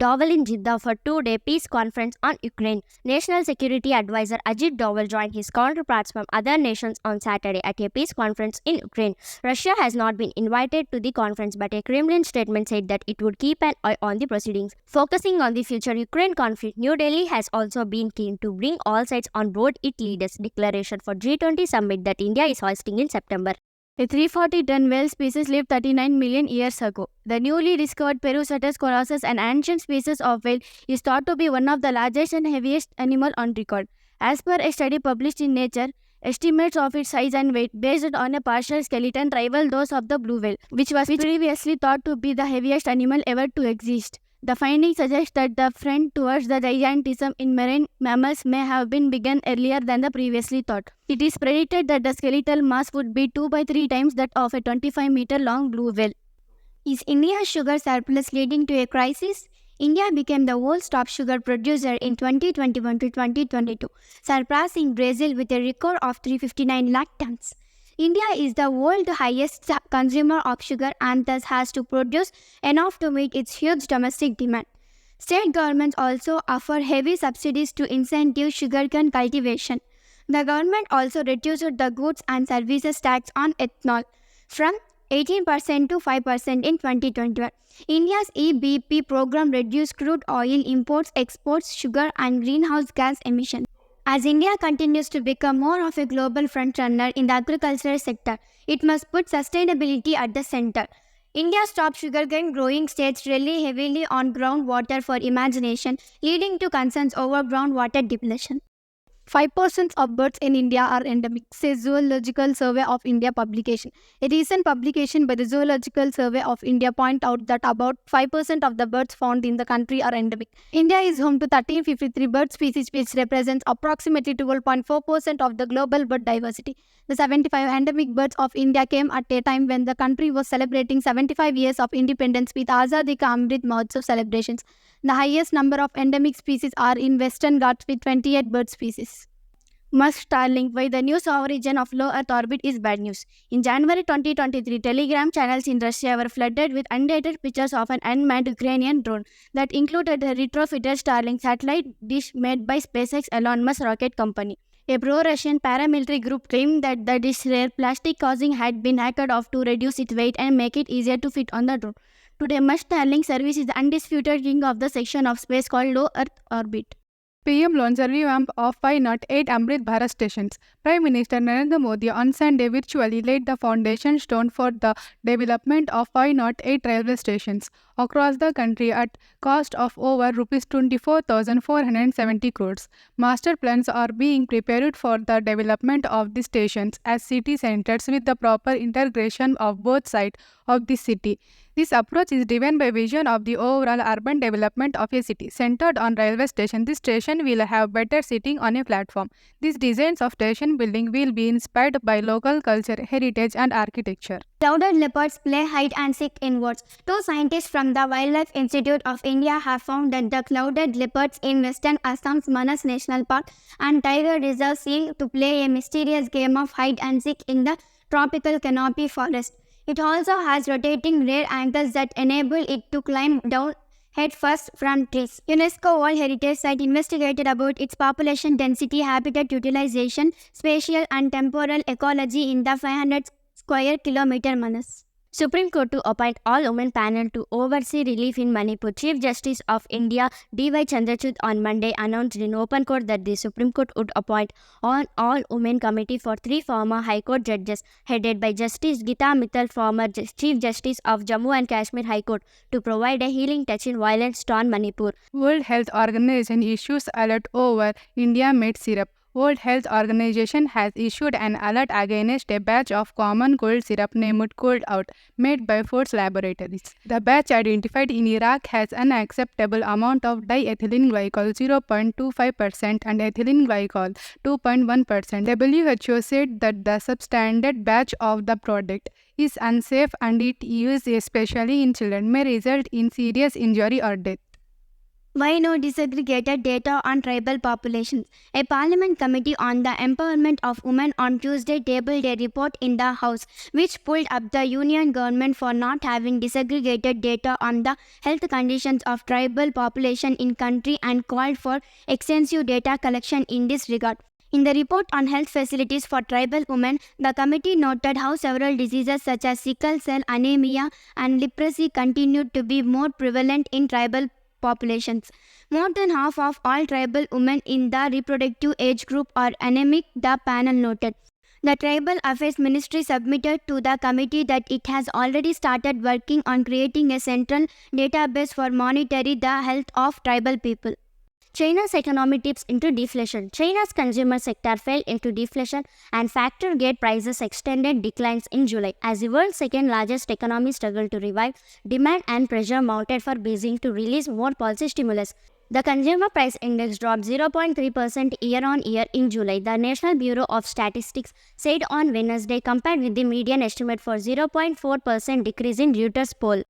Doval in Jeddah for two-day peace conference on Ukraine. National Security Advisor Ajit Doval joined his counterparts from other nations on Saturday at a peace conference in Ukraine. Russia has not been invited to the conference, but a Kremlin statement said that it would keep an eye on the proceedings. Focusing on the future Ukraine conflict, New Delhi has also been keen to bring all sides on board its leaders' declaration for G20 summit that India is hosting in September. A 340-ton whale species lived 39 million years ago. The newly discovered Perusatus colossus, an ancient species of whale, is thought to be one of the largest and heaviest animal on record. As per a study published in Nature, estimates of its size and weight based on a partial skeleton rival those of the blue whale, which was previously thought to be the heaviest animal ever to exist. The findings suggest that the trend towards the gigantism in marine mammals may have been begun earlier than the previously thought. It is predicted that the skeletal mass would be 2 by 3 times that of a 25-meter-long blue whale. Is India's sugar surplus leading to a crisis? India became the world's top sugar producer in 2021 to 2022, surpassing Brazil with a record of 359 lakh tons. India is the world's highest consumer of sugar and thus has to produce enough to meet its huge domestic demand. State governments also offer heavy subsidies to incentive sugarcane cultivation. The government also reduced the goods and services tax on ethanol from 18% to 5% in 2021. India's EBP program reduced crude oil imports, exports, sugar and greenhouse gas emissions. As India continues to become more of a global frontrunner in the agricultural sector, it must put sustainability at the center. India's top sugarcane growing states rely heavily on groundwater for irrigation, leading to concerns over groundwater depletion. 5% of birds in India are endemic, says Zoological Survey of India publication. A recent publication by the Zoological Survey of India points out that about 5% of the birds found in the country are endemic. India is home to 1353 bird species, which represents approximately 12.4% of the global bird diversity. The 75 endemic birds of India came at a time when the country was celebrating 75 years of independence with Azadi Ka Amrit Mahotsav celebrations. The highest number of endemic species are in Western Ghats with 28 bird species. Musk Starlink, why the news origin of low Earth orbit is bad news. In January 2023, Telegram channels in Russia were flooded with undated pictures of an unmanned Ukrainian drone that included a retrofitted Starlink satellite dish made by SpaceX Elon Musk rocket company. A pro-Russian paramilitary group claimed that the dish's rare plastic casing had been hacked off to reduce its weight and make it easier to fit on the drone. Today, Musk Starlink service is the undisputed king of the section of space called low Earth orbit. PM launched a revamp of 508 AMRIT BHARAT stations. Prime Minister Narendra Modi on Sunday virtually laid the foundation stone for the development of 508 railway stations across the country at cost of over Rs 24,470 crores. Master plans are being prepared for the development of the stations as city centers with the proper integration of both sides of the city. This approach is driven by vision of the overall urban development of a city. Centered on railway station, this station will have better seating on a platform. These designs of station building will be inspired by local culture, heritage and architecture. Clouded leopards play hide and seek in woods. Two scientists from the Wildlife Institute of India have found that the clouded leopards in western Assam's Manas National Park and Tiger Reserve seem to play a mysterious game of hide and seek in the tropical canopy forest. It also has rotating rear ankles that enable it to climb down headfirst from trees. UNESCO World Heritage Site investigated about its population density, habitat utilization, spatial and temporal ecology in the 500 square kilometer Manas. Supreme Court to appoint all-women panel to oversee relief in Manipur. Chief Justice of India D.Y. Chandrachud on Monday announced in open court that the Supreme Court would appoint an all-women committee for 3 former High Court judges headed by Justice Gita Mittal, former Chief Justice of Jammu and Kashmir High Court, to provide a healing touch in violence-torn Manipur. World Health Organization issues alert over India-made syrup. World Health Organization has issued an alert against a batch of common cold syrup named Cold Out, made by Ford's Laboratories. The batch identified in Iraq has an unacceptable amount of diethylene glycol 0.25% and ethylene glycol 2.1%. WHO said that the substandard batch of the product is unsafe and its use, especially in children, may result in serious injury or death. Why no disaggregated data on tribal populations? A parliament committee on the empowerment of women on Tuesday tabled a report in the House which pulled up the union government for not having disaggregated data on the health conditions of tribal population in country and called for extensive data collection in this regard. In the report on health facilities for tribal women, the committee noted how several diseases such as sickle cell anemia and leprosy continued to be more prevalent in tribal populations. More than half of all tribal women in the reproductive age group are anemic, the panel noted. The Tribal Affairs Ministry submitted to the committee that it has already started working on creating a central database for monitoring the health of tribal people. China's economy tips into deflation. China's consumer sector fell into deflation and factor gate prices extended declines in July as the world's second largest economy struggled to revive demand and pressure mounted for Beijing to release more policy stimulus. The consumer price index dropped 0.3% year-on-year in July, the National Bureau of Statistics said on Wednesday, compared with the median estimate for 0.4% decrease in Reuters poll.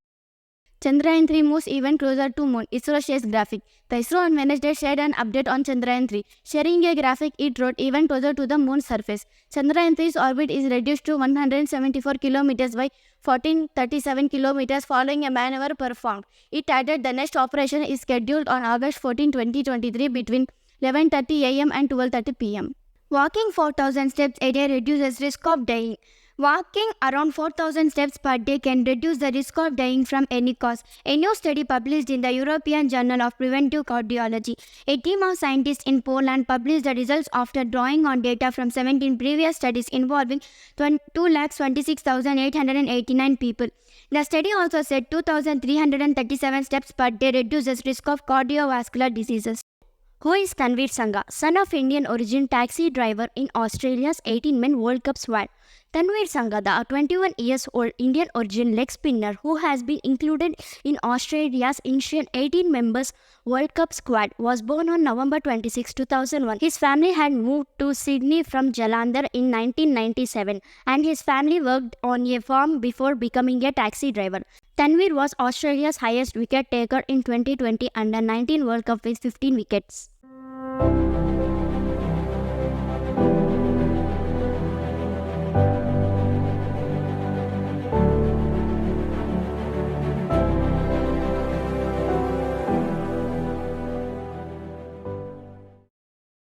Chandrayaan 3 moves even closer to Moon, ISRO shares graphic. The ISRO on Wednesday shared an update on Chandrayaan 3, sharing a graphic it wrote even closer to the Moon's surface. Chandrayaan 3's orbit is reduced to 174 km by 1437 km following a maneuver performed. It added the next operation is scheduled on August 14, 2023 between 11:30 am and 12:30 pm. Walking 4,000 steps a day reduces risk of dying. Walking around 4,000 steps per day can reduce the risk of dying from any cause. A new study published in the European Journal of Preventive Cardiology. A team of scientists in Poland published the results after drawing on data from 17 previous studies involving 226,889 people. The study also said 2,337 steps per day reduces risk of cardiovascular diseases. Who is Tanveer Sangha, son of Indian origin taxi driver in Australia's 18-men World Cup squad? Tanveer Sangha, the 21 years old Indian origin leg spinner who has been included in Australia's initial 18 members World Cup squad, was born on November 26, 2001. His family had moved to Sydney from Jalandhar in 1997 and his family worked on a farm before becoming a taxi driver. Tanveer was Australia's highest wicket taker in 2020 Under-19 World Cup with 15 wickets.